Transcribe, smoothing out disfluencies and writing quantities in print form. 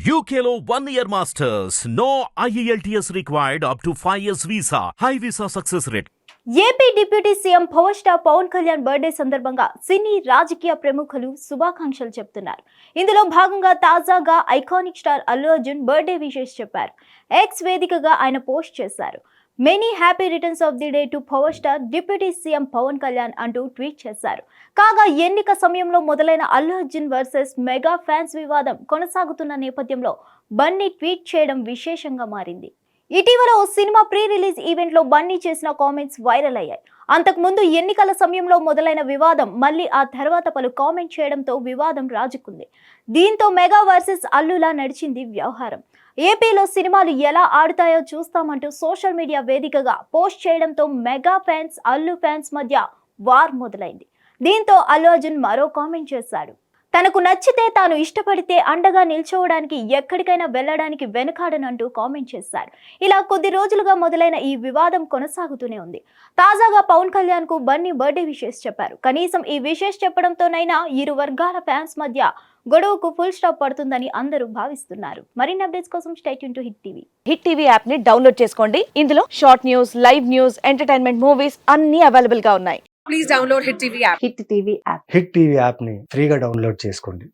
UKLO 1 year masters. No IELTS required up to 5 years visa. High visa success rate. AP deputy CM power star Pavan Kalyan birthday సందర్భంగా సినీ రాజకీయ ప్రముఖులు శుభాకాంక్షలు చెప్తున్నారు. ఇందులో భాగంగా తాజాగా iconic star Allu Arjun birthday wishes చెప్పారు. ఎక్స్ వేదికగా ఆయన పోస్ట్ చేశారు. Many happy returns of the day to power star deputy CM Pavan Kalyan అంటూ ట్వీట్ చేశారు. కాగా ఎన్నిక సమయంలో మొదలైన Allu Arjun versus mega fans వివాదం కొనసాగుతున్న నేపథ్యంలో బన్నీ ట్వీట్ చేయడం విశేషంగా మారింది. ఇటీవల ఓ సినిమా ప్రీ రిలీజ్ ఈవెంట్ లో బన్నీ చేసిన కామెంట్స్ వైరల్ అయ్యాయి. అంతకుముందు ఎన్నికల సమయంలో మొదలైన వివాదం మళ్ళీ ఆ తర్వాత పలు కామెంట్ చేయడంతో వివాదం రాజుకుంది. దీంతో మెగా వర్సెస్ అల్లులా నడిచింది వ్యవహారం. ఏపీలో సినిమాలు ఎలా ఆడుతాయో చూస్తామంటూ సోషల్ మీడియా వేదికగా పోస్ట్ చేయడంతో మెగా ఫ్యాన్స్ అల్లు ఫ్యాన్స్ మధ్య వార్ మొదలైంది. దీంతో అల్లు అర్జున్ మరో కామెంట్ చేశాడు. తనకు నచ్చితే తాను ఇష్టపడితే అండగా నిల్చోవడానికి ఎక్కడికైనా వెళ్లడానికి వెనుకాడనంటూ కామెంట్ చేశారు. ఇలా కొద్ది రోజులుగా మొదలైన ఈ వివాదం కొనసాగుతూనే ఉంది. తాజాగా పవన్ కళ్యాణ్ కు బన్నీ బర్త్డే విషెస్ చెప్పారు. కనీసం ఈ విషెస్ చెప్పడంతోనైనా ఇరు వర్గాల ఫ్యాన్స్ మధ్య గొడవకు ఫుల్ స్టాప్ పడుతుందని అందరూ భావిస్తున్నారు. మరిన్ని అప్డేట్స్ కోసం stay tune to hit TV. Hit TV app ని డౌన్లోడ్ చేసుకోండి. ఇందులో short news, live news, entertainment movies అన్ని అవైలబుల్ గా ఉన్నాయి. Please download Hit TV app. Hit TV app hit TV యాప్ని ఫ్రీగా డౌన్లోడ్ చేసుకోండి.